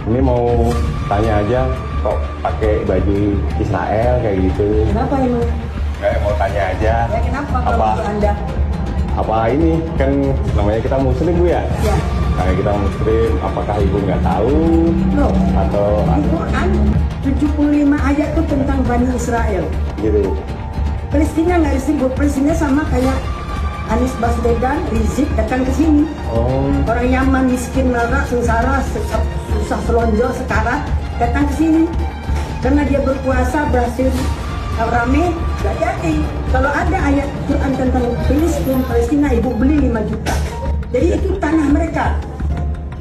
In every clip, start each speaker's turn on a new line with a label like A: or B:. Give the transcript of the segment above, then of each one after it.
A: Ini mau tanya aja, kok pakai baju Israel kayak gitu?
B: Kenapa emang?
A: Kayak mau tanya aja.
B: Ya kenapa kalau Anda?
A: Apa ini kan namanya kita Muslim Bu ya?
B: Ya.
A: Kayak kita Muslim, apakah Ibu nggak tahu?
B: Loh,
A: atau
B: di Quran 75 ayat itu tentang Bani Israel.
A: gitu?
B: Palestina nggak disebut. Palestina sama kayak Anies Baswedan, Rizik datang ke sini.
A: Oh.
B: Orang Yaman miskin, marah, sengsara, susah selonjor sekarang datang ke sini. Karena dia berkuasa berhasil rame, gak jadi. Kalau ada ayat Quran tentang Palestina, ibu beli 5 juta. Jadi itu tanah mereka.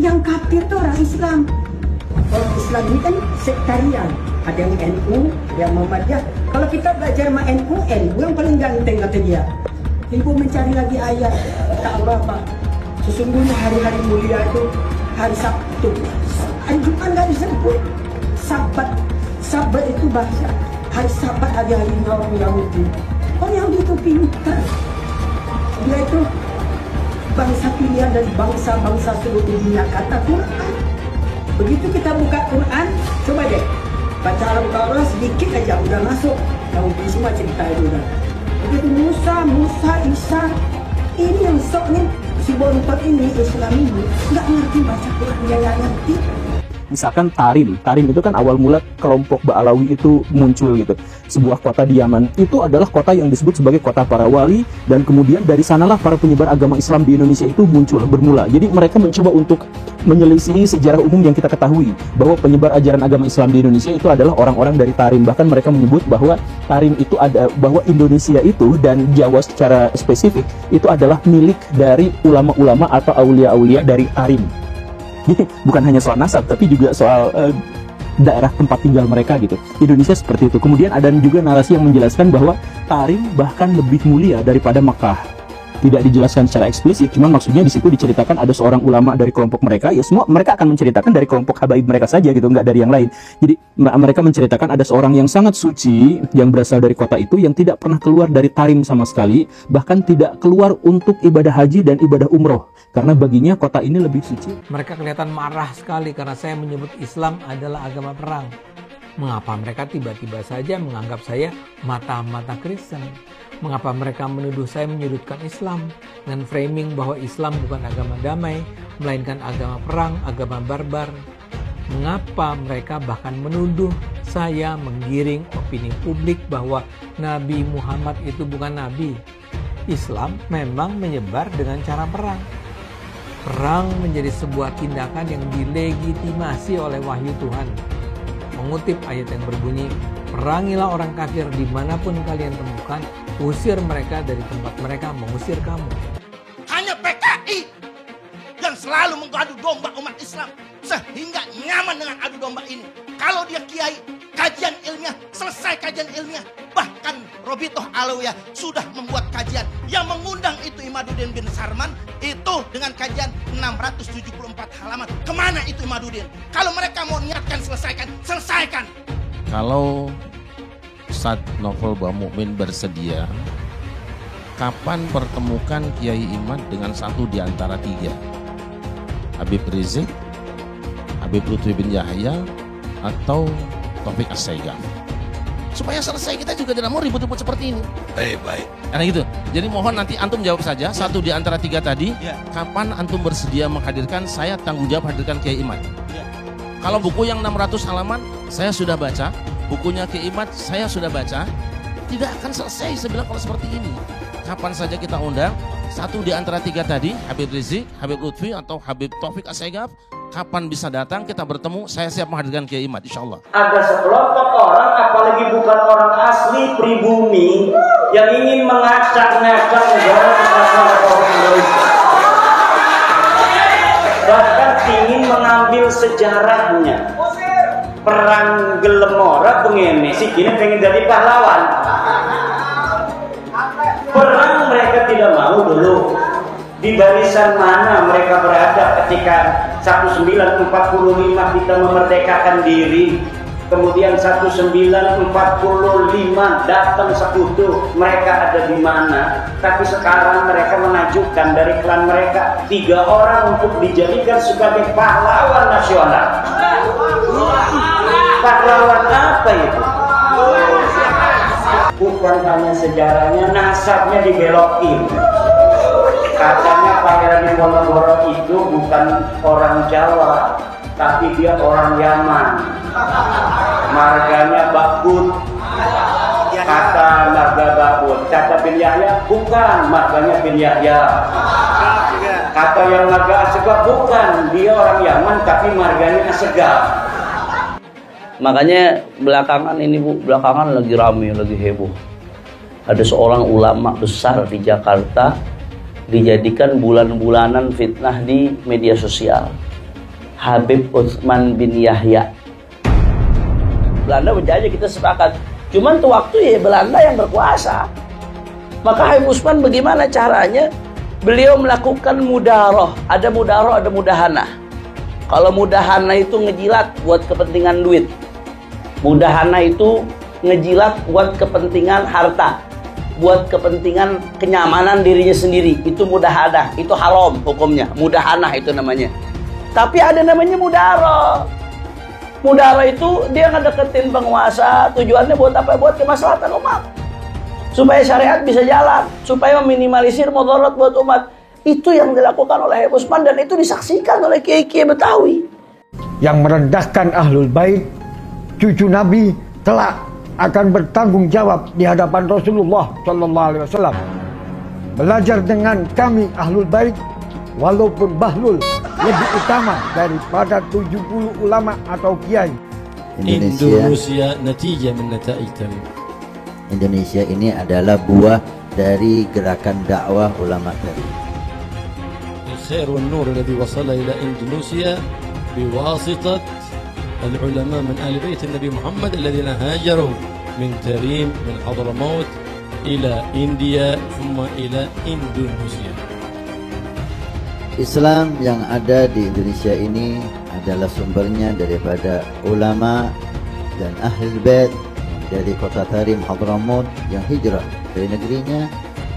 B: Yang kafir itu orang Islam. Orang Islam ini kan sektarian. Ada yang NU, yang Muhammadiyah. Kalau kita belajar sama NU yang paling ganteng kata dia. Ibu mencari lagi ayat kata Allah, Pak. Sesungguhnya hari-hari mulia itu hari Sabtu. Hari Jumat nggak disebut. Sabat itu bahasa. Hari Sabat hari-hari orang Yahudi. Orang Yahudi itu pintar. Dia itu bangsa pilihan dari bangsa-bangsa seluruh dunia, kata Quran. Begitu kita buka Quran, coba deh baca Al-Baqarah sedikit aja udah masuk. Yahudi semua cerita itu udah. Begitu Musa, Isa, ini yang sok nih si bontot ini Islam ini nggak ngerti baca Quran, dia nggak ngerti.
C: Misalkan Tarim itu kan awal mula kelompok Ba'alawi itu muncul gitu. Sebuah kota di Yaman itu adalah kota yang disebut sebagai kota para wali, dan kemudian dari sanalah para penyebar agama Islam di Indonesia itu muncul, bermula. Jadi mereka mencoba untuk menyelisihi sejarah umum yang kita ketahui bahwa penyebar ajaran agama Islam di Indonesia itu adalah orang-orang dari Tarim. Bahkan mereka menyebut bahwa Tarim itu bahwa Indonesia itu dan Jawa secara spesifik itu adalah milik dari ulama-ulama atau aulia-aulia dari Tarim. Jadi bukan hanya soal nasab, tapi juga soal daerah tempat tinggal mereka gitu. Indonesia seperti itu. Kemudian ada juga narasi yang menjelaskan bahwa Tarim bahkan lebih mulia daripada Makkah. Tidak dijelaskan secara eksplisit, cuman maksudnya di situ diceritakan ada seorang ulama dari kelompok mereka. Ya semua mereka akan menceritakan dari kelompok habaib mereka saja gitu, nggak dari yang lain. Jadi mereka menceritakan ada seorang yang sangat suci yang berasal dari kota itu, yang tidak pernah keluar dari Tarim sama sekali, bahkan tidak keluar untuk ibadah haji dan ibadah umroh, karena baginya kota ini lebih suci.
D: Mereka kelihatan marah sekali karena saya menyebut Islam adalah agama perang. Mengapa mereka tiba-tiba saja menganggap saya mata-mata Kristen? Mengapa mereka menuduh saya menyudutkan Islam dengan framing bahwa Islam bukan agama damai, melainkan agama perang, agama barbar? Mengapa mereka bahkan menuduh saya menggiring opini publik bahwa Nabi Muhammad itu bukan Nabi? Islam memang menyebar dengan cara perang. Perang menjadi sebuah tindakan yang dilegitimasi oleh wahyu Tuhan. Mengutip ayat yang berbunyi, perangilah orang kafir dimanapun kalian temukan, usir mereka dari tempat mereka mengusir kamu.
E: Hanya PKI yang selalu mengadu domba umat Islam, sehingga nyaman dengan adu domba ini. Kalau dia kiai, kajian ilmiah, selesai kajian ilmiah. Bahkan Robitoh Alawiyah sudah membuat kajian yang mengundang itu Imaduddin bin Sarman itu dengan kajian 674 halaman. Kemana itu Imaduddin? Kalau mereka mau niatkan selesaikan.
F: Kalau Ustadz Novel Bamukmin bersedia, kapan pertemukan Kiai Imad dengan satu di antara tiga? Habib Rizik, Habib Lutfi bin Yahya, atau Taufik As-Saigaf? Supaya selesai, kita juga tidak mau ribut-ribut seperti ini.
E: Baik.
F: Karena gitu. Jadi mohon nanti antum jawab saja, satu di antara tiga tadi, kapan antum bersedia menghadirkan, saya tanggung jawab hadirkan Kiai Imad. Kalau buku yang 600 halaman, saya sudah baca. Bukunya Kiai Imad, saya sudah baca. Tidak akan selesai saya bilang kalau seperti ini. Kapan saja kita undang, satu di antara tiga tadi, Habib Rizik, Habib Lutfi, atau Habib Taufik As-Saigaf, kapan bisa datang, kita bertemu, saya siap menghadirkan Kiai Imad, insya Allah.
G: Ada sekelompok orang, apalagi bukan orang asli pribumi, yang ingin mengacak-ngacak negara kesatuan Republik Indonesia. Bahkan ingin mengambil sejarahnya. Perang Gelemora pengen si kini pengen jadi pahlawan. Perang mereka tidak mau dulu. Di barisan mana mereka berada ketika 1945 kita memerdekakan diri? Kemudian 1945 datang sekutu, mereka ada di mana? Tapi sekarang mereka mengajukan dari klan mereka 3 orang untuk dijadikan sebagai pahlawan nasional. Pahlawan apa itu? Bukan hanya sejarahnya, nasabnya dibelokin. Katanya Pangeran Diponegoro itu bukan orang Jawa, tapi dia orang Yaman. Marganya Bakut. Kata marga Bakut. Kata bin Yahya bukan, marganya bin Yahya. Kata yang marga Asegaf bukan, dia orang Yaman tapi marganya Asegaf.
H: Makanya belakangan ini Bu, belakangan lagi rame, lagi heboh. Ada seorang ulama besar di Jakarta dijadikan bulan-bulanan fitnah di media sosial. Habib Utsman bin Yahya. Belanda berjaya, kita sepakat. Cuman tuh waktu ya Belanda yang berkuasa. Maka Habib Utsman bagaimana caranya? Beliau melakukan mudaroh. Ada mudaroh, ada mudahana. Kalau mudahana itu ngejilat buat kepentingan duit. Mudahana itu ngejilat buat kepentingan harta. Buat kepentingan kenyamanan dirinya sendiri. Itu mudahana. Itu haram hukumnya. Mudahana itu namanya. Tapi ada namanya mudaroh. Mudaroh itu dia ngedeketin penguasa. Tujuannya buat apa? Buat kemaslahatan umat. Supaya syariat bisa jalan. Supaya meminimalisir mudarat buat umat. Itu yang dilakukan oleh Habib Utsman. Dan itu disaksikan oleh kiai-kiai Betawi.
I: Yang merendahkan Ahlul Bait, cucu Nabi, kelak akan bertanggung jawab di hadapan Rasulullah SAW. Belajar dengan kami Ahlul Bait, walaupun Bahlul lebih utama daripada 70 ulama atau kiai.
J: Indonesia natijah min nataij Tamim.
K: Indonesia ini adalah buah dari gerakan dakwah ulama tadi.
J: الخير والنور الذي وصل إلى إندونيسيا بواسطة العلماء من آل بيت النبي محمد الذين هاجروا من تريم من حضرموت إلى إنديا ثم إلى إندونيسيا.
K: Islam yang ada di Indonesia ini adalah sumbernya daripada ulama dan Ahlul Bait dari kota Tarim Hadramaut yang hijrah dari negerinya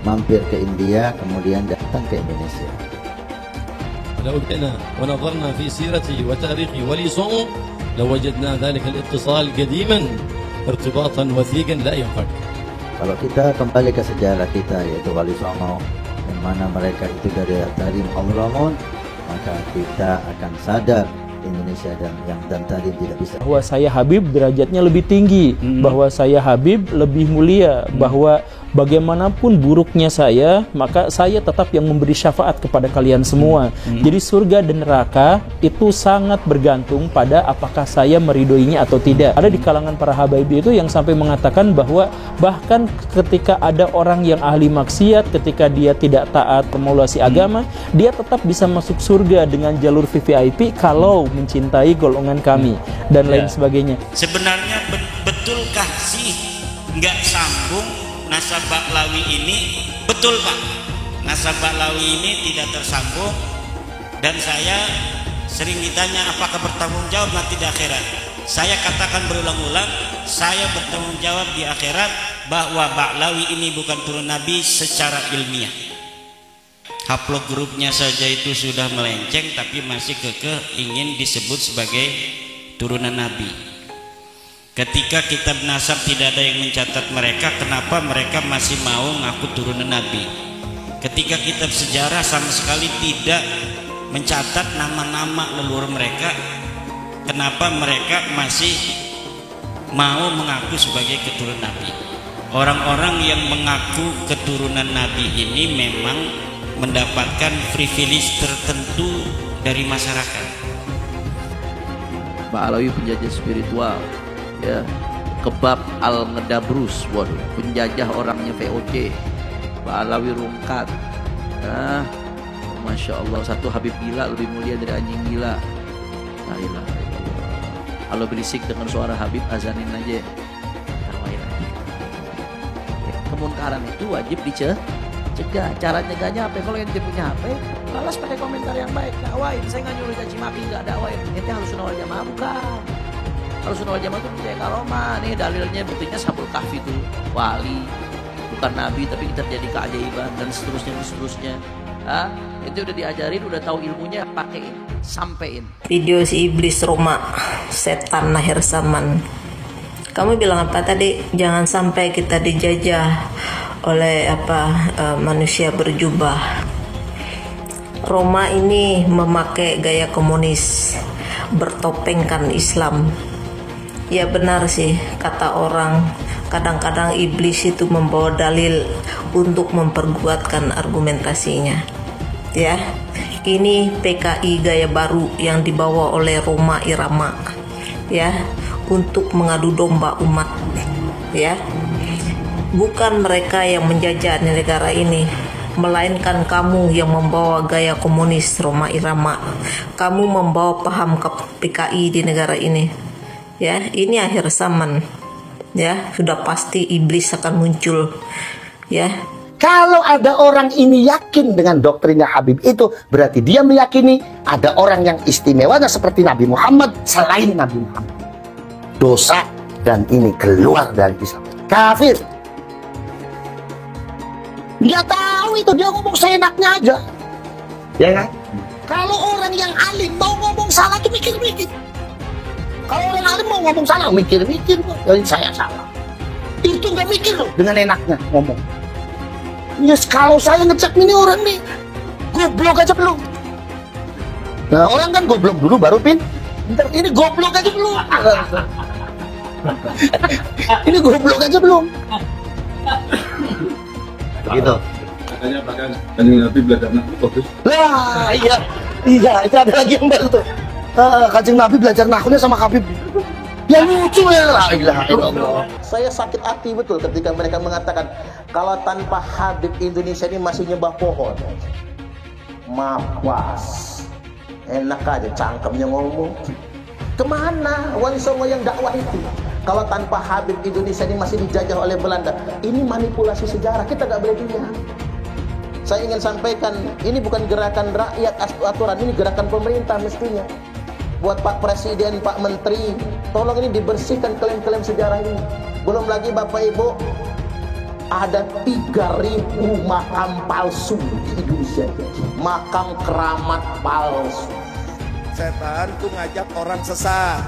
K: mampir ke India kemudian datang ke Indonesia.
J: لو جئنا ونظرنا في سيرته وتاريخه ولي صوم لوجدنا ذلك الاتصال قديما ارتباطا وثيقا لا ينفك.
K: Kalau kita kembali ke sejarah kita yaitu Wali Songo yang mana mereka itu dari Tarim Hadramaut, maka kita akan sadar Indonesia dan Tarim tidak bisa.
C: Bahwa saya Habib derajatnya lebih tinggi, bahwa saya Habib lebih mulia, bahwa bagaimanapun buruknya saya, maka saya tetap yang memberi syafaat kepada kalian semua. Jadi surga dan neraka itu sangat bergantung pada apakah saya meridhoinya atau tidak. Ada di kalangan para Habaib itu yang sampai mengatakan bahwa bahkan ketika ada orang yang ahli maksiat, ketika dia tidak taat formulasi agama, dia tetap bisa masuk surga dengan jalur VVIP kalau mencintai golongan kami dan lain sebagainya.
L: Sebenarnya betulkah sih nggak sambung nasab Ba'lawi ini? Betul Pak, nasab Ba'lawi ini tidak tersambung, dan saya sering ditanya apakah bertanggung jawab nanti di akhirat. Saya katakan berulang-ulang, saya bertanggung jawab di akhirat bahwa Ba'lawi ini bukan turun Nabi secara ilmiah. Haplog grupnya saja itu sudah melenceng, tapi masih kekeh ingin disebut sebagai turunan Nabi. Ketika kitab nasab tidak ada yang mencatat mereka, kenapa mereka masih mau ngaku turunan Nabi? Ketika kitab sejarah sama sekali tidak mencatat nama-nama leluhur mereka, kenapa mereka masih mau mengaku sebagai keturunan Nabi? Orang-orang yang mengaku keturunan Nabi ini memang mendapatkan privilege tertentu dari masyarakat.
H: Ba'lawi penjajah spiritual, ya, kebab al-ngedabrus, waduh, penjajah orangnya VOC. Ba'lawi rungkat, Masya Allah, satu Habib gila lebih mulia dari anjing gila. La ilaha illallah. Kalau berisik dengan suara Habib, azanin aja. Kemunkaran itu wajib dicegah. Cara nyegahnya apa? Kalau ente punya HP, balas pakai komentar yang baik, dakwain. Saya nggak nyuruh caci maki, nggak dakwain. Ente harus sunawal jamaah, bukan. Kalau Sunnah wal Jamaah itu percaya karomah. Nih dalilnya, buktinya Ashabul Kahfi itu wali, bukan nabi, tapi terjadi keajaiban dan seterusnya. Itu udah diajarin, udah tahu ilmunya, pakein, sampein.
M: Video si iblis Roma, setan akhir zaman. Kamu bilang apa tadi? Jangan sampai kita dijajah oleh manusia berjubah. Roma ini memakai gaya komunis, bertopengkan Islam. Ya benar sih kata orang, kadang-kadang iblis itu membawa dalil untuk memperkuatkan argumentasinya. Ya, ini PKI gaya baru yang dibawa oleh Roma Irama, ya, untuk mengadu domba umat, ya. Bukan mereka yang menjajah negara ini, melainkan kamu yang membawa gaya komunis Roma Irama. Kamu membawa paham ke PKI di negara ini. Ya, ini akhir zaman. Ya, sudah pasti iblis akan muncul. Ya.
N: Kalau ada orang ini yakin dengan doktrinnya Habib itu, berarti dia meyakini ada orang yang istimewanya seperti Nabi Muhammad selain Nabi Muhammad. Dosa, dan ini keluar dari Islam. Kafir. Dia tahu itu, dia ngomong seenaknya aja. Ya kan? Kalau orang yang alim mau ngomong salah itu mikir-mikir. Kalau orang alim mau ngomong salah, mikir-mikir, saya salah. Itu nggak mikir loh, dengan enaknya ngomong. Yes, kalau saya ngecek ini orang nih, goblok aja belum. Nah, orang kan goblok dulu baru pinter. Ini goblok aja belum. Ini goblok aja belum. Begitu.
O: Katanya bahkan Kanjeng Nabi belajar nahwu bagus.
N: Lah, iya, itu ada lagi yang baru tuh. Kanjeng Nabi belajar nahwunya sama Habib. Yang lucu ya, la ilaha illallah. Saya sakit hati betul ketika mereka mengatakan kalau tanpa Habib Indonesia ini masih nyembah pohon. Mawas. Enak aja cangkemnya ngomong. Kemana Wali Songo yang dakwah itu? Kalau tanpa Habib Indonesia ini masih dijajah oleh Belanda. Ini manipulasi sejarah, kita gak boleh diam. Saya ingin sampaikan, ini bukan gerakan rakyat aturan, ini gerakan pemerintah mestinya. Buat Pak Presiden, Pak Menteri, tolong ini dibersihkan klaim-klaim sejarah ini. Belum lagi Bapak Ibu, ada 3.000 makam palsu di Indonesia. Makam keramat palsu.
E: Setan tuh ngajak orang sesat.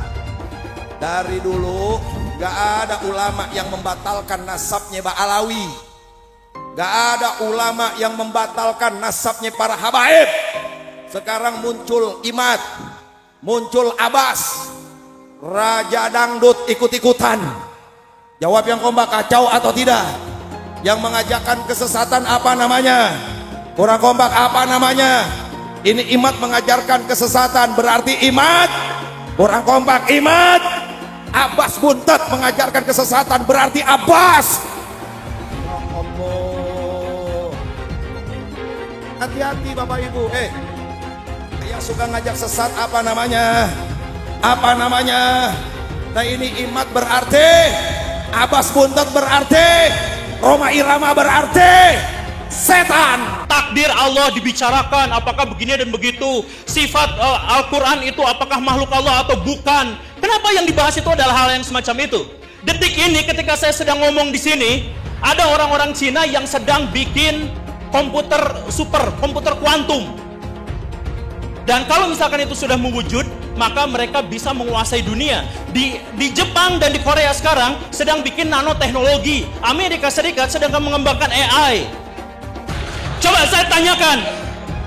E: Dari dulu gak ada ulama yang membatalkan nasabnya Mbak Alawi. Gak ada ulama yang membatalkan nasabnya para habaib. Sekarang muncul Imad, muncul Abbas, Raja Dangdut ikut-ikutan. Jawab yang kompak, kacau atau tidak? Yang mengajarkan kesesatan apa namanya? Kurang kompak apa namanya? Ini Imad mengajarkan kesesatan, berarti Imad. Kurang kompak, Imad. Abbas Buntet mengajarkan kesesatan, berarti Abbas. Ya Allah. Hati-hati Bapak Ibu. Yang suka ngajak sesat apa namanya? Apa namanya? Nah ini Imad berarti, Abbas Buntet berarti, Roma Irama berarti setan.
P: Takdir Allah dibicarakan, apakah begini dan begitu. Sifat Al-Quran itu apakah makhluk Allah atau bukan. Kenapa yang dibahas itu adalah hal yang semacam itu? Detik ini ketika saya sedang ngomong di sini, ada orang-orang Cina yang sedang bikin komputer super, komputer kuantum. Dan kalau misalkan itu sudah mewujud, maka mereka bisa menguasai dunia. Di Jepang dan di Korea sekarang sedang bikin nanoteknologi. Amerika Serikat sedang mengembangkan AI. Coba saya tanyakan,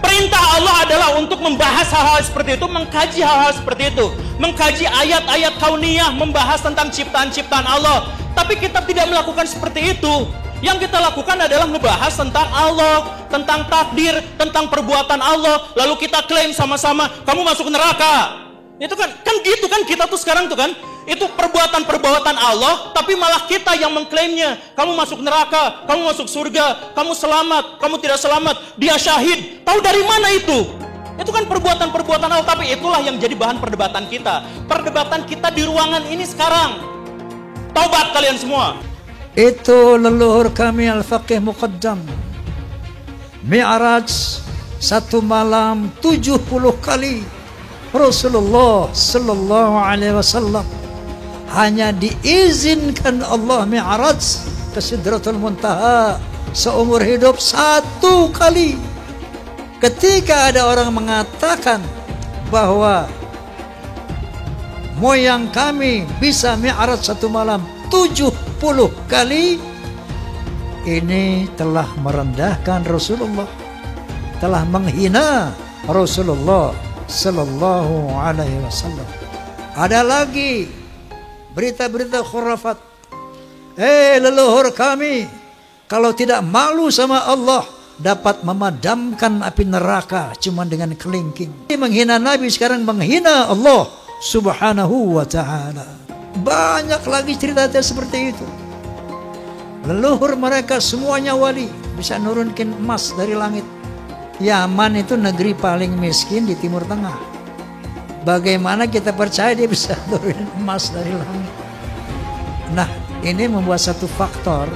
P: perintah Allah adalah untuk membahas hal-hal seperti itu, mengkaji hal-hal seperti itu, mengkaji ayat-ayat kauniyah, membahas tentang ciptaan-ciptaan Allah. Tapi kita tidak melakukan seperti itu. Yang kita lakukan adalah membahas tentang Allah, tentang takdir, tentang perbuatan Allah. Lalu kita klaim sama-sama, kamu masuk neraka. Itu kan gitu kan kita tuh sekarang tuh kan. Itu perbuatan-perbuatan Allah, tapi malah kita yang mengklaimnya. Kamu masuk neraka, kamu masuk surga, kamu selamat, kamu tidak selamat, dia syahid. Tahu dari mana itu? Itu kan perbuatan-perbuatan Allah, tapi itulah yang jadi bahan perdebatan kita. Perdebatan kita di ruangan ini sekarang. Taubat kalian semua.
Q: Itu leluhur kami Al-Faqih Muqaddam. Mi'raj satu malam 70 kali Rasulullah sallallahu alaihi wasallam hanya diizinkan Allah mi'raj ke Sidratul Muntaha seumur hidup 1 kali. Ketika ada orang mengatakan bahwa moyang kami bisa mi'raj 1 malam 70 kali, ini telah merendahkan Rasulullah, telah menghina Rasulullah sallallahu alaihi wasallam. Ada lagi berita-berita khurafat. Leluhur kami kalau tidak malu sama Allah dapat memadamkan api neraka cuma dengan kelingking. Menghina Nabi sekarang menghina Allah subhanahu wa ta'ala. Banyak lagi cerita seperti itu. Leluhur mereka semuanya wali, bisa nurunkan emas dari langit. Yaman itu negeri paling miskin di Timur Tengah. Bagaimana kita percaya dia bisa nurunin emas dari langit? Nah, ini membuat satu faktor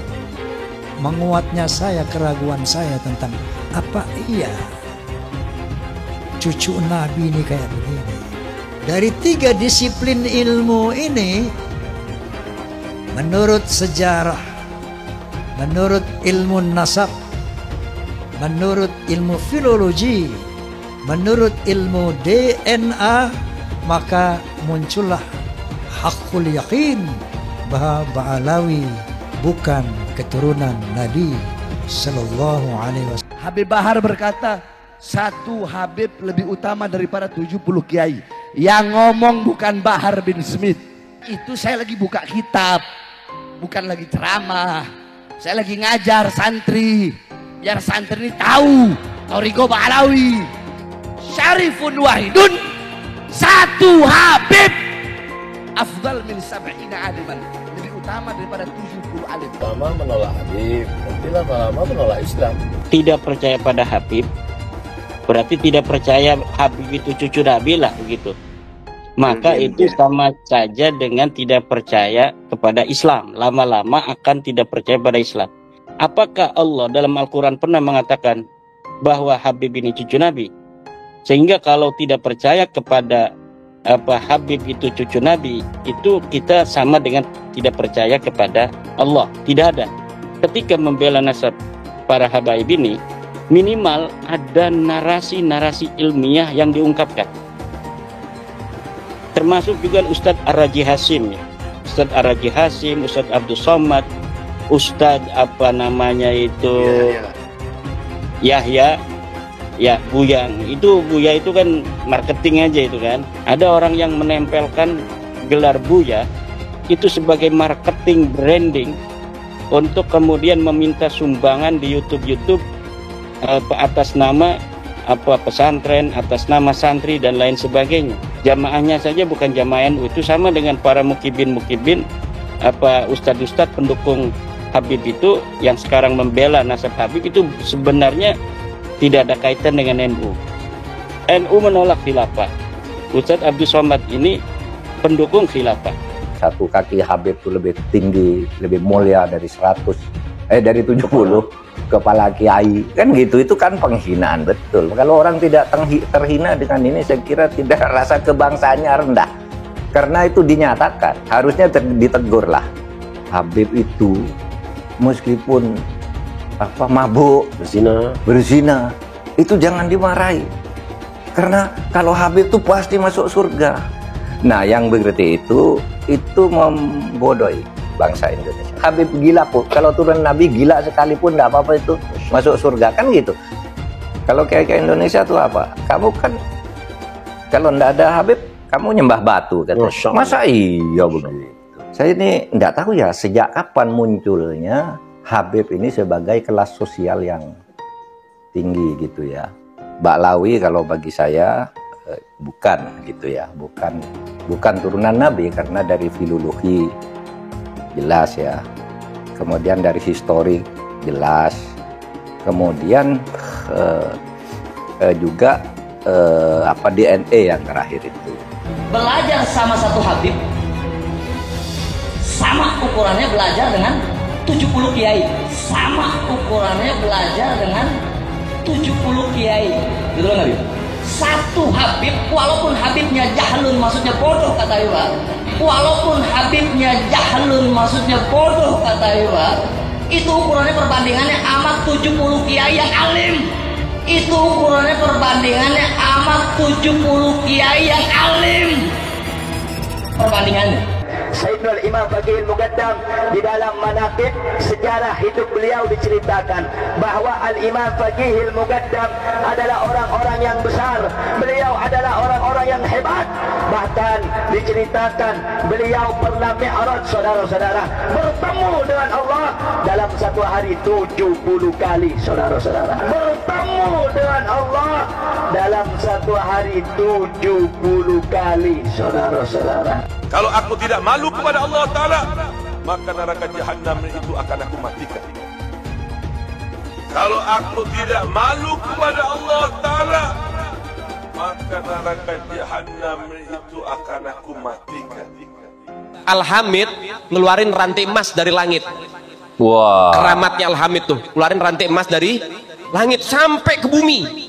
Q: menguatnya keraguan saya tentang apa iya cucu Nabi ini kayak begini. Dari 3 disiplin ilmu ini, menurut sejarah, menurut ilmu nasab, menurut ilmu filologi, menurut ilmu DNA, maka muncullah hakul yakin bahwa Ba'alawi bukan keturunan Nabi sallallahu alaihi wasallam.
R: Habib Bahar berkata, 1 Habib lebih utama daripada 70 kiai. Yang ngomong bukan Bahar bin Smith. Itu saya lagi buka kitab, bukan lagi ceramah. Saya lagi ngajar santri, biar santri ini tahu Thariqah Ba'alawi syarifun wahidun, 1 Habib afdal min 70 aliman, lebih utama daripada 70 alim.
S: Lama menolak Habib, nanti lama-lama menolak Islam.
L: Tidak percaya pada Habib berarti tidak percaya Habib itu cucu Nabi lah begitu. Maka itu sama saja dengan tidak percaya kepada Islam. Lama-lama akan tidak percaya pada Islam. Apakah Allah dalam Al-Quran pernah mengatakan bahwa Habib ini cucu Nabi? Sehingga kalau tidak percaya kepada Habib itu cucu Nabi, itu kita sama dengan tidak percaya kepada Allah. Tidak ada. Ketika membela nasab para habaib ini, minimal ada narasi-narasi ilmiah yang diungkapkan. Termasuk juga Ustadz Ar-Raji Hasim, Ustadz Ar-Raji Hasim, Ustadz Abdul Somad, Ustadz Yahya, ya Buyang. Buya itu kan marketing aja itu kan. Ada orang yang menempelkan gelar Buya itu sebagai marketing branding untuk kemudian meminta sumbangan di YouTube atas nama pesantren, atas nama santri dan lain sebagainya. Jamaahnya saja bukan jamaah NU, itu sama dengan para mukibin ustadz-ustadz pendukung Habib itu yang sekarang membela nasab Habib itu sebenarnya tidak ada kaitan dengan NU. NU menolak khilafah. Ustadz Abdul Somad ini pendukung khilafah.
T: 1 kaki Habib itu lebih tinggi, lebih mulia dari 70 kepala kiai, kan gitu. Itu kan penghinaan betul. Kalau orang tidak terhina dengan ini, saya kira tidak, rasa kebangsaannya rendah. Karena itu dinyatakan, harusnya ditegur lah. Habib itu meskipun mabuk, berzina, itu jangan dimarahi. Karena kalau Habib itu pasti masuk surga. Nah, yang begitu itu membodohi bangsa Indonesia. Habib gila pun, kalau turun Nabi gila sekalipun tidak apa-apa itu masuk surga, kan gitu. Kalau kayak Indonesia tuh apa? Kamu kan kalau tidak ada Habib, kamu nyembah batu kan? Masa iya begitu? Saya ini tidak tahu ya sejak kapan munculnya Habib ini sebagai kelas sosial yang tinggi gitu ya. Ba'alawi kalau bagi saya bukan gitu ya, bukan turunan Nabi karena dari filologi jelas ya, kemudian dari historik jelas, kemudian juga DNA yang terakhir itu.
H: Belajar sama 1 Habib, sama ukurannya belajar dengan 70 kiai, sama ukurannya belajar dengan 70 kiai, gitu loh Nabi. 1 Habib, walaupun Habibnya jahlun, maksudnya bodoh kata Iwan, Walaupun Habibnya jahlun, maksudnya bodoh kata Iwan, itu ukurannya perbandingannya amat 70 kiai yang alim. Itu ukurannya perbandingannya amat 70 kiai yang alim. Perbandingannya.
G: Sayyidul Imam Faqihil Muqaddam di dalam manaqib sejarah hidup beliau diceritakan bahwa Al-Imam Faqihil Muqaddam adalah orang-orang yang besar. Beliau adalah orang-orang yang hebat. Bahkan diceritakan beliau pernah mi'raj, saudara-saudara, bertemu dengan Allah dalam satu hari 70 kali, saudara-saudara. Bertemu dengan Allah dalam satu hari 70 kali, saudara-saudara.
U: Kalau aku tidak malu kepada Allah Ta'ala, maka neraka Jahannam itu akan aku matikan. Kalau aku tidak malu kepada Allah Ta'ala, maka neraka Jahannam itu akan aku matikan.
V: Al-Hamid ngeluarin rantai emas dari langit.
T: Wah.
V: Keramatnya Al-Hamid tuh, ngeluarin rantai emas dari langit sampai ke bumi.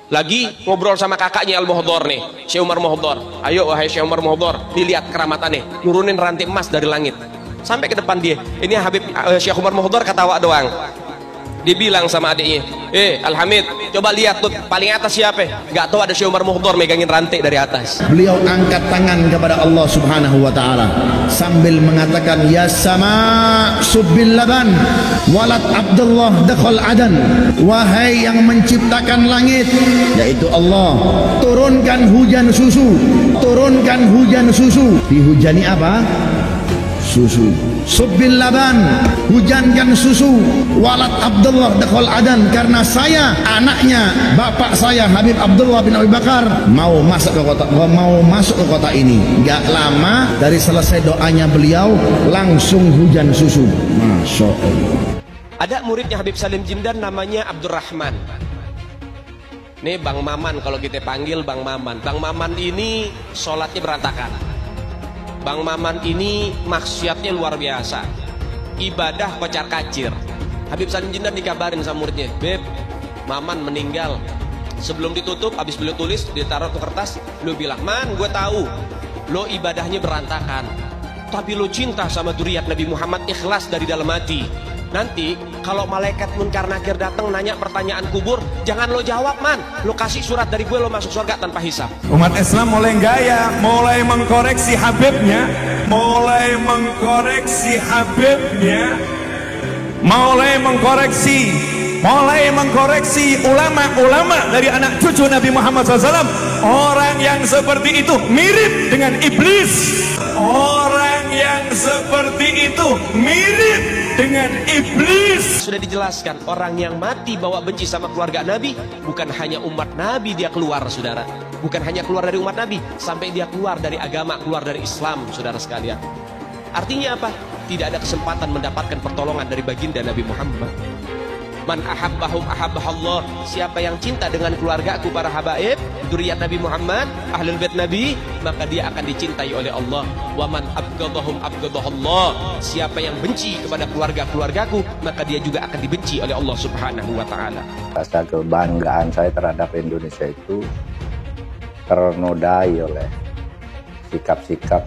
V: Lagi ngobrol sama kakaknya Al-Muhdhar nih, Syekh Umar Muhdhar. Ayo wahai Syekh Umar Muhdhar, dilihat keramatannya, nurunin rantai emas dari langit sampai ke depan dia. Ini Habib Syekh Umar Muhdhar ketawa doang. Dia bilang sama adiknya, Al-Hamid, coba lihat tuh paling atas siapa? Gak tahu, ada Syekh Umar Muhdhar megangin rantai dari atas.
W: Beliau angkat tangan kepada Allah Subhanahu wa taala sambil mengatakan, ya sama subbil laban walat Abdullah dakhal adan. Wahai yang menciptakan langit, yaitu Allah, turunkan hujan susu. Turunkan hujan susu. Dihujani apa? Susu. Subbil laban, hujankan susu. Walat Abdullah dakhal adan, karena saya anaknya bapak saya Habib Abdullah bin Abi Bakar mau masuk ke kota ini. Gak lama dari selesai doanya beliau langsung hujan susu. Masya Allah.
V: Ada muridnya Habib Salim Jimdan namanya Abdurrahman. Nih Bang Maman, kalau kita panggil Bang Maman. Bang Maman ini sholatnya berantakan. Bang Maman ini maksiatnya luar biasa, ibadah kocar kacir. Habib Salim Jimdan dikabarin sama muridnya, Beb, Maman meninggal. Sebelum ditutup, habis beliau tulis, ditaruh ke kertas, beliau bilang, Man, gue tahu lo ibadahnya berantakan, tapi lo cinta sama dzurriyyat Nabi Muhammad, ikhlas dari dalam hati. Nanti kalau malaikat Munkar Nakir datang nanya pertanyaan kubur, jangan lo jawab, Man, lo kasih surat dari gue, lo masuk surga tanpa hisab.
U: Umat Islam mulai gaya, mulai mengkoreksi Habibnya, mulai mengkoreksi ulama-ulama dari anak cucu Nabi Muhammad SAW. Orang yang seperti itu mirip dengan iblis. Orang yang seperti itu mirip dengan iblis.
V: Sudah dijelaskan, orang yang mati bawa benci sama keluarga Nabi, bukan hanya umat Nabi dia keluar, saudara. Bukan hanya keluar dari umat Nabi, sampai dia keluar dari agama, keluar dari Islam, saudara sekalian. Artinya apa? Tidak ada kesempatan mendapatkan pertolongan dari baginda Nabi Muhammad. Man ahabbahum ahabbahallah. Siapa yang cinta dengan keluargaku para habaib, dzurriyyat Nabi Muhammad, ahlul bait Nabi, maka dia akan dicintai oleh Allah. Wa man abghadahum abghadahallah. Siapa yang benci kepada keluargaku, maka dia juga akan dibenci oleh Allah Subhanahu wa taala.
T: Rasa kebanggaan saya terhadap Indonesia itu ternodai oleh sikap-sikap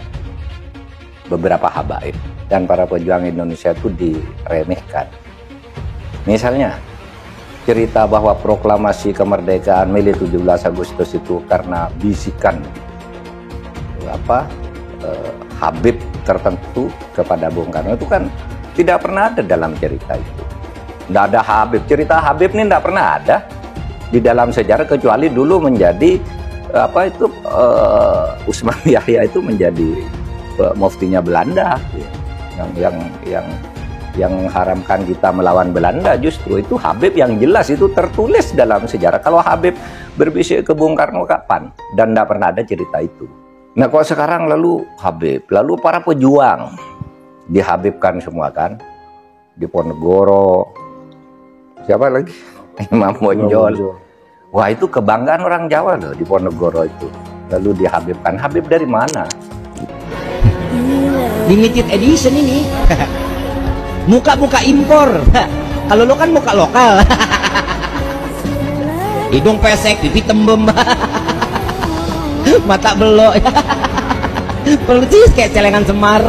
T: beberapa habaib dan para pejuang Indonesia itu diremehkan. Misalnya cerita bahwa proklamasi kemerdekaan Mei 17 Agustus itu karena bisikan Habib tertentu kepada Bung Karno, itu kan tidak pernah ada dalam cerita itu. Tidak ada Habib, cerita Habib ini tidak pernah ada di dalam sejarah, kecuali dulu menjadi Usman Yahya itu menjadi muftinya Belanda yang mengharamkan kita melawan Belanda. Justru itu Habib yang jelas itu tertulis dalam sejarah. Kalau Habib berbisik ke Bung Karno kapan? Dan tidak pernah ada cerita itu. Nah kok sekarang lalu Habib, lalu para pejuang dihabibkan semua kan? Di Ponegoro, siapa lagi? Imam Bonjol. Wah itu kebanggaan orang Jawa loh di Ponegoro itu. Lalu dihabibkan. Habib dari mana?
X: Limited edition ini. Muka-muka impor. Kalau lo kan muka lokal. Hidung pesek, pipi tembem, mata belok. Persis kayak celengan Semar.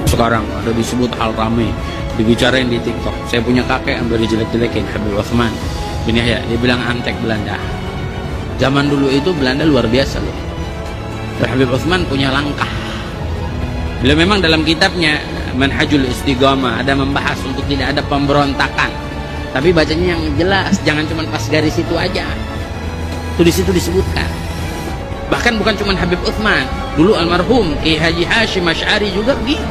A: Sekarang ada disebut hal rame, dibicarain di TikTok. Saya punya kakek yang dijelek-jelekin, Habib Utsman bin Yahya. Dia bilang antek Belanda. Zaman dulu itu Belanda luar biasa loh. Habib Utsman punya langkah. Beliau memang dalam kitabnya Manhajul Istiqamah ada membahas untuk tidak ada pemberontakan. Tapi bacanya yang jelas, jangan cuma pas garis itu aja. Itu di situ disebutkan. Bahkan bukan cuma Habib Utsman, dulu almarhum Kiai Haji Hashim Asy'ari juga begitu.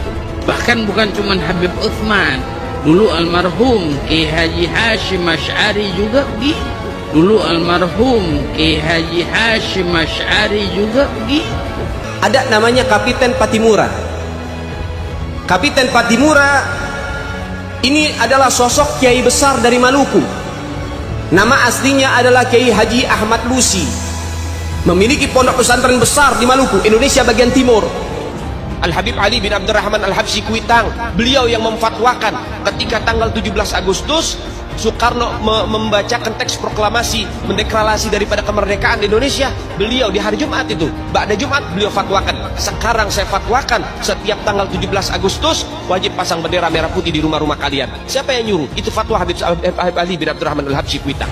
A: Bahkan bukan cuma Habib Utsman, dulu almarhum Kiai Haji Hashim Asy'ari juga begitu. Dulu almarhum Kiai Haji Hashim Asy'ari juga begitu.
V: Ada namanya Kapiten Patimura. Kapiten Patimura ini adalah sosok kiai besar dari Maluku. Nama aslinya adalah Kiai Haji Ahmad Lusi. Memiliki pondok pesantren besar di Maluku, Indonesia bagian timur. Al-Habib Ali bin Abdurrahman Al-Habsyi Kuitang, beliau yang memfatwakan ketika tanggal 17 Agustus Soekarno membacakan teks proklamasi mendeklarasi daripada kemerdekaan di Indonesia. Beliau di hari Jumat itu, ba'da Jumat beliau fatwakan, sekarang saya fatwakan setiap tanggal 17 Agustus wajib pasang bendera merah putih di rumah-rumah kalian. Siapa yang nyuruh? Itu fatwa Habib Ali bin Abdurrahman Al-Habsyi Kuitang.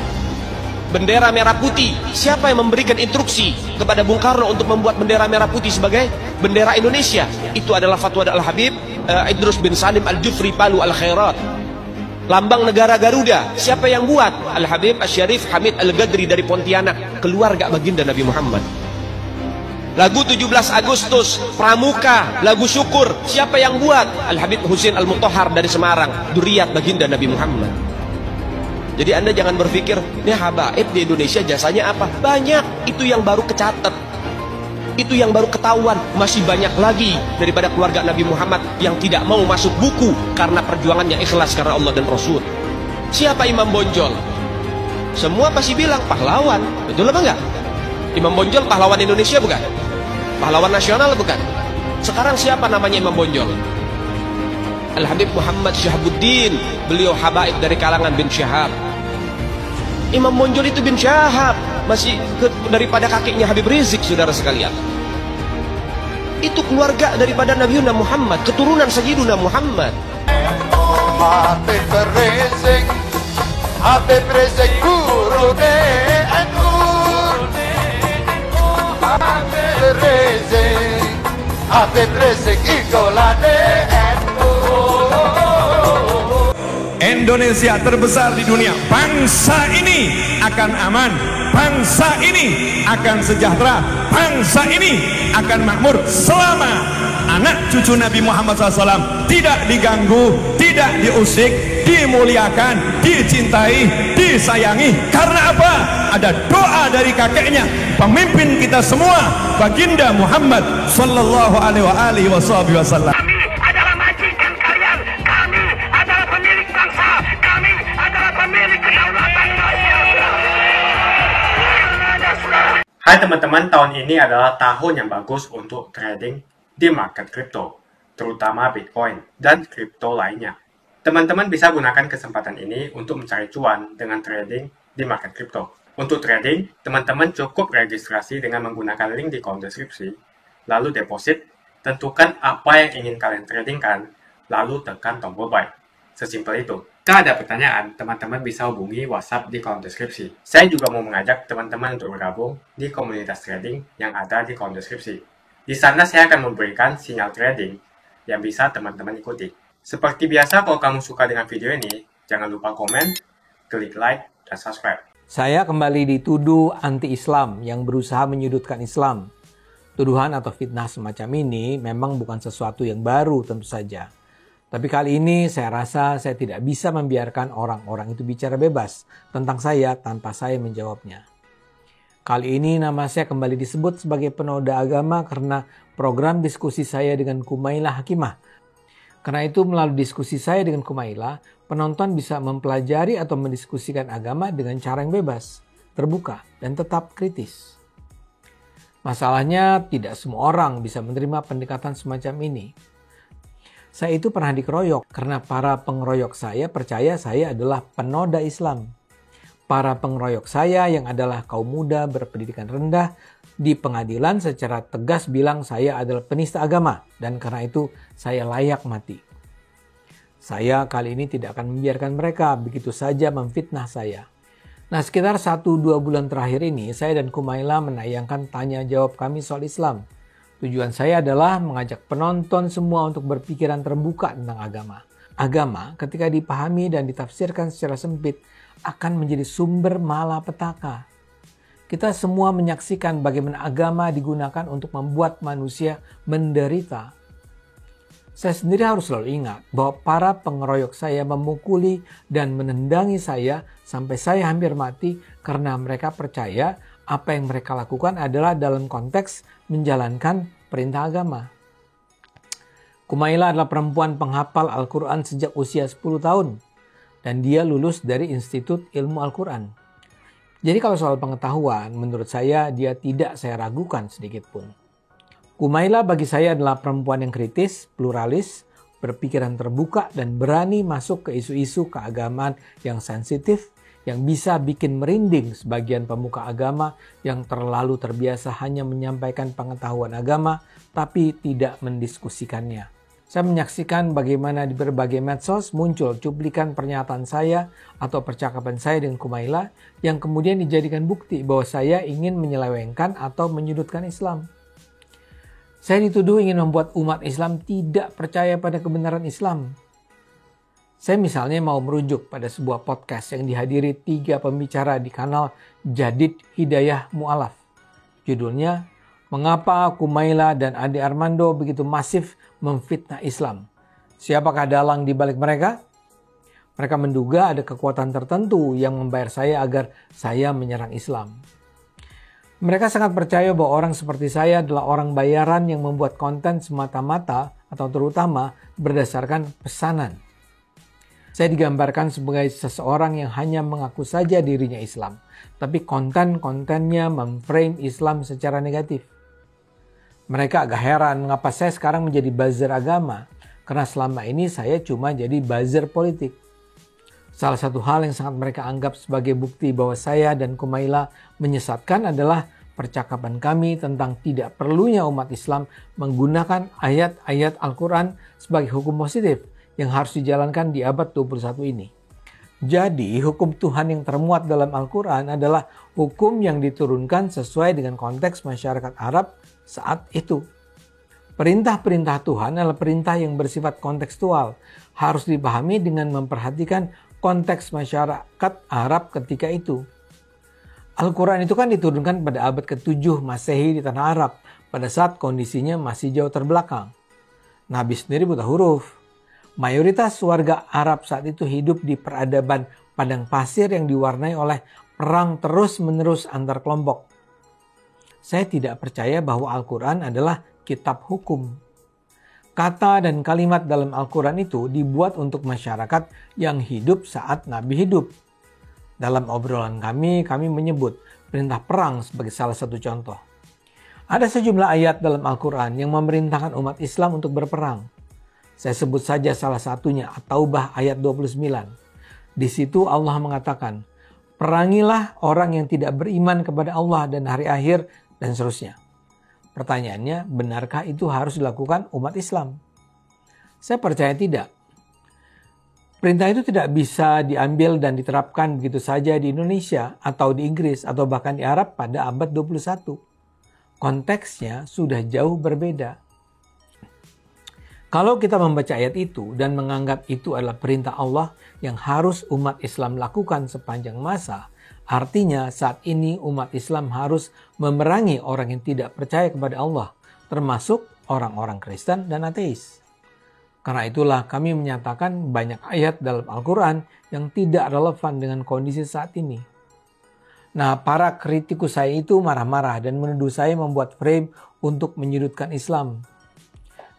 V: Bendera merah putih, siapa yang memberikan instruksi kepada Bung Karno untuk membuat bendera merah putih sebagai bendera Indonesia? Itu adalah fatwa Al-Habib Idrus bin Salim Al-Jufri Palu Al-Khairat. Lambang negara Garuda, siapa yang buat? Al-Habib Asy-Syarif Hamid Al-Ghadri dari Pontianak, keluarga baginda Nabi Muhammad. Lagu 17 Agustus, Pramuka, lagu syukur, siapa yang buat? Al-Habib Husain Al-Mutahhar dari Semarang, dzurriyyah baginda Nabi Muhammad. Jadi Anda jangan berpikir, ini habaib di Indonesia jasanya apa? Banyak, itu yang baru kecatat. Itu yang baru ketahuan. Masih banyak lagi daripada keluarga Nabi Muhammad yang tidak mau masuk buku karena perjuangannya ikhlas karena Allah dan Rasul. Siapa Imam Bonjol? Semua pasti bilang pahlawan. Betul apa enggak? Imam Bonjol pahlawan Indonesia bukan? Pahlawan nasional bukan? Sekarang siapa namanya Imam Bonjol? Al-Habib Muhammad Syahabuddin, beliau habaib dari kalangan bin Syahab. Imam Bonjol itu bin Syahab, masih daripada kakeknya Habib Rizik, saudara sekalian. Itu keluarga daripada Nabi Muhammad, keturunan Sayyiduna Muhammad.
B: Habib Rizik, Habib Rizik guru NU, Habib Rizik, Habib Rizik idola NU.
U: Indonesia terbesar di dunia. Bangsa ini akan aman, bangsa ini akan sejahtera, bangsa ini akan makmur selama anak cucu Nabi Muhammad SAW tidak diganggu, tidak diusik, dimuliakan, dicintai, disayangi. Karena apa? Ada doa dari kakeknya, pemimpin kita semua, baginda Muhammad sallallahu alaihi wasallam.
D: Hai teman-teman, tahun ini adalah tahun yang bagus untuk trading di market kripto, terutama Bitcoin dan kripto lainnya. Teman-teman bisa gunakan kesempatan ini untuk mencari cuan dengan trading di market kripto. Untuk trading, teman-teman cukup registrasi dengan menggunakan link di kolom deskripsi, lalu deposit, tentukan apa yang ingin kalian tradingkan, lalu tekan tombol buy. Sesimpel itu. Jika ada pertanyaan, teman-teman bisa hubungi WhatsApp di kolom deskripsi. Saya juga mau mengajak teman-teman untuk bergabung di komunitas trading yang ada di kolom deskripsi. Di sana saya akan memberikan sinyal trading yang bisa teman-teman ikuti. Seperti biasa, kalau kamu suka dengan video ini, jangan lupa komen, klik like, dan subscribe.
F: Saya kembali dituduh anti-Islam yang berusaha menyudutkan Islam. Tuduhan atau fitnah semacam ini memang bukan sesuatu yang baru tentu saja. Tapi kali ini saya rasa saya tidak bisa membiarkan orang-orang itu bicara bebas tentang saya tanpa saya menjawabnya. Kali ini nama saya kembali disebut sebagai penoda agama karena program diskusi saya dengan Kumailah Hakimah. Karena itu melalui diskusi saya dengan Kumailah, penonton bisa mempelajari atau mendiskusikan agama dengan cara yang bebas, terbuka, dan tetap kritis. Masalahnya tidak semua orang bisa menerima pendekatan semacam ini. Saya itu pernah dikeroyok karena para pengeroyok saya percaya saya adalah penoda Islam. Para pengeroyok saya yang adalah kaum muda berpendidikan rendah di pengadilan secara tegas bilang saya adalah penista agama dan karena itu saya layak mati. Saya kali ini tidak akan membiarkan mereka begitu saja memfitnah saya. Nah, sekitar 1-2 bulan terakhir ini saya dan Kumaila menayangkan tanya jawab kami soal Islam. Tujuan saya adalah mengajak penonton semua untuk berpikiran terbuka tentang agama. Agama ketika dipahami dan ditafsirkan secara sempit akan menjadi sumber malapetaka. Kita semua menyaksikan bagaimana agama digunakan untuk membuat manusia menderita. Saya sendiri harus selalu ingat bahwa para pengeroyok saya memukuli dan menendangi saya sampai saya hampir mati karena mereka percaya apa yang mereka lakukan adalah dalam konteks menjalankan perintah agama. Kumaila adalah perempuan penghafal Al-Quran sejak usia 10 tahun dan dia lulus dari Institut Ilmu Al-Quran. Jadi kalau soal pengetahuan, menurut saya dia tidak saya ragukan sedikit pun. Kumaila bagi saya adalah perempuan yang kritis, pluralis, berpikiran terbuka dan berani masuk ke isu-isu keagamaan yang sensitif, yang bisa bikin merinding sebagian pemuka agama yang terlalu terbiasa hanya menyampaikan pengetahuan agama tapi tidak mendiskusikannya. Saya menyaksikan bagaimana di berbagai medsos muncul cuplikan pernyataan saya atau percakapan saya dengan Kumaila yang kemudian dijadikan bukti bahwa saya ingin menyelewengkan atau menyudutkan Islam. Saya dituduh ingin membuat umat Islam tidak percaya pada kebenaran Islam. Saya misalnya mau merujuk pada sebuah podcast yang dihadiri 3 pembicara di kanal Jadid Hidayah Mu'alaf. Judulnya, Mengapa Kumaila dan Ade Armando begitu masif memfitnah Islam? Siapakah dalang di balik mereka? Mereka menduga ada kekuatan tertentu yang membayar saya agar saya menyerang Islam. Mereka sangat percaya bahwa orang seperti saya adalah orang bayaran yang membuat konten semata-mata atau terutama berdasarkan pesanan. Saya digambarkan sebagai seseorang yang hanya mengaku saja dirinya Islam, tapi konten-kontennya memframe Islam secara negatif. Mereka agak heran mengapa saya sekarang menjadi buzzer agama, karena selama ini saya cuma jadi buzzer politik. Salah satu hal yang sangat mereka anggap sebagai bukti bahwa saya dan Kumaila menyesatkan adalah percakapan kami tentang tidak perlunya umat Islam menggunakan ayat-ayat Al-Quran sebagai hukum positif yang harus dijalankan di abad 21 ini. Jadi, hukum Tuhan yang termuat dalam Al-Quran adalah hukum yang diturunkan sesuai dengan konteks masyarakat Arab saat itu. Perintah-perintah Tuhan adalah perintah yang bersifat kontekstual, harus dipahami dengan memperhatikan konteks masyarakat Arab ketika itu. Al-Quran itu kan diturunkan pada abad ke-7 Masehi di tanah Arab, pada saat kondisinya masih jauh terbelakang. Nabi sendiri buta huruf. Mayoritas warga Arab saat itu hidup di peradaban padang pasir yang diwarnai oleh perang terus-menerus antar kelompok. Saya tidak percaya bahwa Al-Quran adalah kitab hukum. Kata dan kalimat dalam Al-Quran itu dibuat untuk masyarakat yang hidup saat Nabi hidup. Dalam obrolan kami menyebut perintah perang sebagai salah satu contoh. Ada sejumlah ayat dalam Al-Quran yang memerintahkan umat Islam untuk berperang. Saya sebut saja salah satunya, At-Taubah ayat 29. Di situ Allah mengatakan, perangilah orang yang tidak beriman kepada Allah dan hari akhir dan seterusnya. Pertanyaannya, benarkah itu harus dilakukan umat Islam? Saya percaya tidak. Perintah itu tidak bisa diambil dan diterapkan begitu saja di Indonesia atau di Inggris atau bahkan di Arab pada abad 21. Konteksnya sudah jauh berbeda. Kalau kita membaca ayat itu dan menganggap itu adalah perintah Allah yang harus umat Islam lakukan sepanjang masa, artinya saat ini umat Islam harus memerangi orang yang tidak percaya kepada Allah, termasuk orang-orang Kristen dan ateis. Karena itulah kami menyatakan banyak ayat dalam Al-Quran yang tidak relevan dengan kondisi saat ini. Nah, para kritikus saya itu marah-marah dan menuduh saya membuat frame untuk menyudutkan Islam.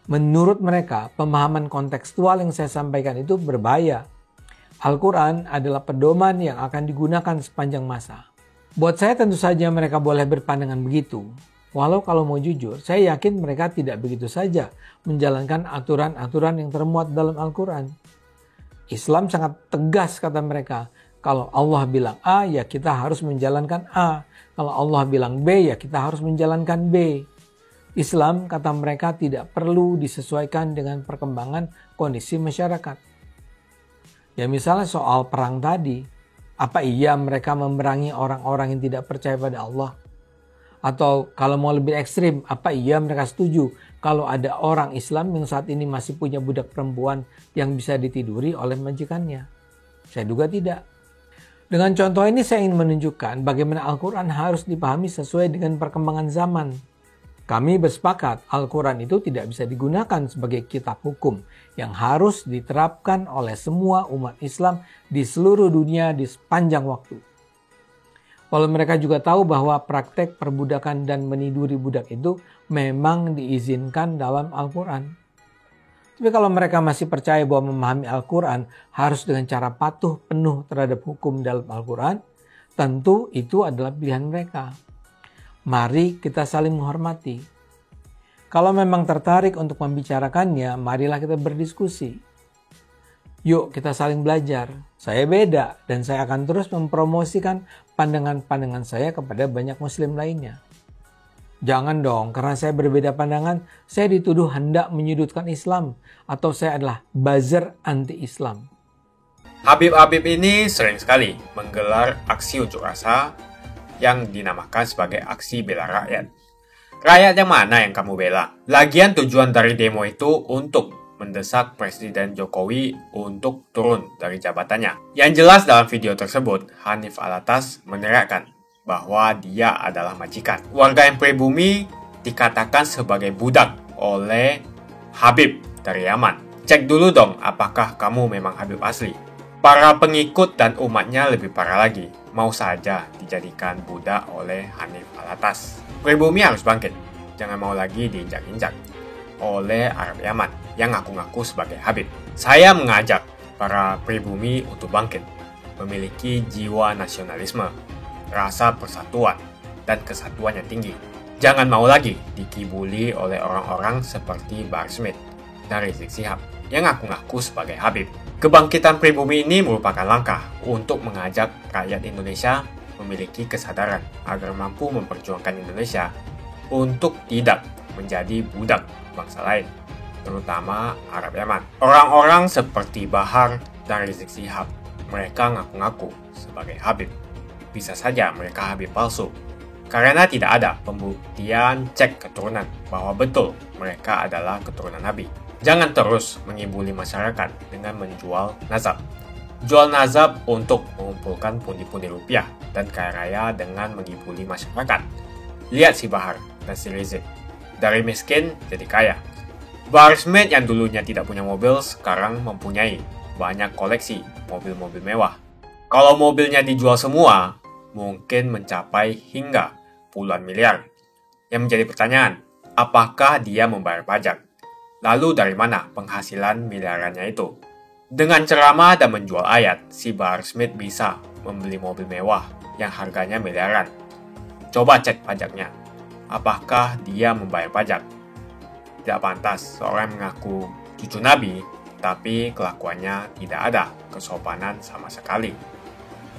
F: Menurut mereka, pemahaman kontekstual yang saya sampaikan itu berbahaya. Al-Quran adalah pedoman yang akan digunakan sepanjang masa. Buat saya tentu saja mereka boleh berpandangan begitu. Walau kalau mau jujur, saya yakin mereka tidak begitu saja menjalankan aturan-aturan yang termuat dalam Al-Quran. Islam sangat tegas kata mereka, Kalau Allah bilang A, ya kita harus menjalankan A. Kalau Allah bilang B, ya kita harus menjalankan B. Islam, kata mereka, tidak perlu disesuaikan dengan perkembangan kondisi masyarakat. Ya misalnya soal perang tadi, apa iya mereka memerangi orang-orang yang tidak percaya pada Allah? Atau kalau mau lebih ekstrim, apa iya mereka setuju kalau ada orang Islam yang saat ini masih punya budak perempuan yang bisa ditiduri oleh majikannya? Saya duga tidak. Dengan contoh ini saya ingin menunjukkan bagaimana Al-Quran harus dipahami sesuai dengan perkembangan zaman. Kami bersepakat Al-Quran itu tidak bisa digunakan sebagai kitab hukum yang harus diterapkan oleh semua umat Islam di seluruh dunia di sepanjang waktu. Walau mereka juga tahu bahwa praktek perbudakan dan meniduri budak itu memang diizinkan dalam Al-Quran. Tapi kalau mereka masih percaya bahwa memahami Al-Quran harus dengan cara patuh penuh terhadap hukum dalam Al-Quran, tentu itu adalah pilihan mereka. Mari kita saling menghormati. Kalau memang tertarik untuk membicarakannya, marilah kita berdiskusi. Yuk kita saling belajar. Saya beda dan saya akan terus mempromosikan pandangan-pandangan saya kepada banyak muslim lainnya. Jangan dong, karena saya berbeda pandangan, saya dituduh hendak menyudutkan Islam atau saya adalah buzzer anti-Islam.
D: Habib-habib ini sering sekali menggelar aksi unjuk rasa yang dinamakan sebagai aksi bela rakyat. Rakyat yang mana yang kamu bela? Lagian tujuan dari demo itu untuk mendesak Presiden Jokowi untuk turun dari jabatannya. Yang jelas dalam video tersebut, Hanif Alatas meneriakkan bahwa dia adalah majikan. Warga yang pribumi dikatakan sebagai budak oleh Habib dari Yaman. Cek dulu dong apakah kamu memang Habib asli. Para pengikut dan umatnya lebih parah lagi, mau saja dijadikan budak oleh Hanif Alatas. Pribumi harus bangkit, jangan mau lagi diinjak-injak oleh Arab Yaman yang ngaku-ngaku sebagai Habib. Saya mengajak para pribumi untuk bangkit, memiliki jiwa nasionalisme, rasa persatuan, dan kesatuan yang tinggi. Jangan mau lagi dikibuli oleh orang-orang seperti Bahar Smith dan Rizik Syihab yang ngaku-ngaku sebagai Habib. Kebangkitan pribumi ini merupakan langkah untuk mengajak rakyat Indonesia memiliki kesadaran agar mampu memperjuangkan Indonesia untuk tidak menjadi budak bangsa lain, terutama Arab Yaman. Orang-orang seperti Bahar dan Rizik Syihab, mereka ngaku-ngaku sebagai Habib. Bisa saja mereka Habib palsu, karena tidak ada pembuktian cek keturunan bahwa betul mereka adalah keturunan Nabi. Jangan terus mengibuli masyarakat dengan menjual nazab. Jual nazab untuk mengumpulkan pundi-pundi rupiah dan kaya raya dengan mengibuli masyarakat. Lihat si Bahar dan si Rizik, dari miskin jadi kaya. Bahar Smith yang dulunya tidak punya mobil sekarang mempunyai banyak koleksi mobil-mobil mewah. Kalau mobilnya dijual semua, mungkin mencapai hingga puluhan miliar. Yang menjadi pertanyaan, apakah dia membayar pajak? Lalu dari mana penghasilan miliarannya itu? Dengan ceramah dan menjual ayat, si Bahar Smith bisa membeli mobil mewah yang harganya miliaran. Coba cek pajaknya. Apakah dia membayar pajak? Tidak pantas seorang mengaku cucu Nabi, tapi kelakuannya tidak ada kesopanan sama sekali.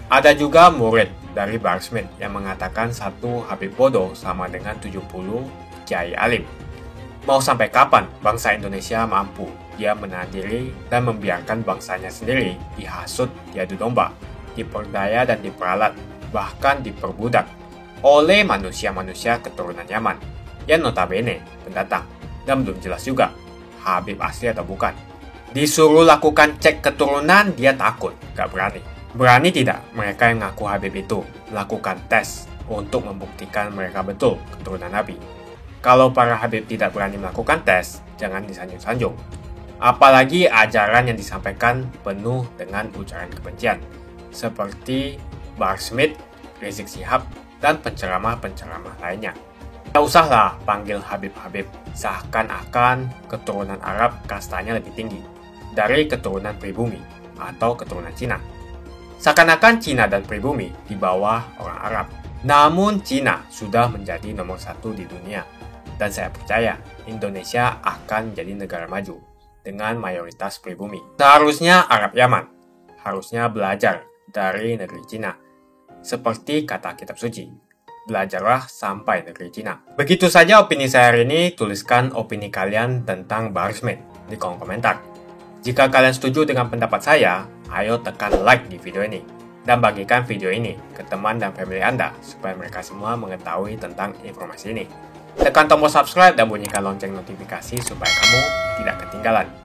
D: Ada juga murid dari Bahar Smith yang mengatakan satu Habib bodoh sama dengan 70 Kiai Alim. Mau sampai kapan bangsa Indonesia mampu dia menahan diri dan membiarkan bangsanya sendiri dihasut, diadu domba, diperdaya dan diperalat, bahkan diperbudak oleh manusia-manusia keturunan Yaman yang notabene pendatang dan belum jelas juga Habib asli atau bukan. Disuruh lakukan cek keturunan, dia takut, gak berani. Berani tidak mereka yang ngaku Habib itu melakukan tes untuk membuktikan mereka betul keturunan Nabi? Kalau para Habib tidak berani melakukan tes, jangan disanjung-sanjung. Apalagi ajaran yang disampaikan penuh dengan ujaran kebencian, seperti Bahar Smith, Rizik Syihab, dan penceramah-penceramah lainnya. Tak usahlah panggil Habib-Habib, seakan-akan keturunan Arab kastanya lebih tinggi dari keturunan pribumi atau keturunan Cina. Seakan-akan Cina dan pribumi di bawah orang Arab. Namun Cina sudah menjadi nomor 1 di dunia. Dan saya percaya Indonesia akan menjadi negara maju dengan mayoritas pribumi. Seharusnya Arab Yaman harusnya belajar dari negeri Cina. Seperti kata kitab suci, belajarlah sampai negeri Cina. Begitu saja opini saya hari ini. Tuliskan opini kalian tentang Bahar Smith di kolom komentar. Jika kalian setuju dengan pendapat saya, ayo tekan like di video ini. Dan bagikan video ini ke teman dan family Anda, supaya mereka semua mengetahui tentang informasi ini. Tekan tombol subscribe dan bunyikan lonceng notifikasi supaya kamu tidak ketinggalan.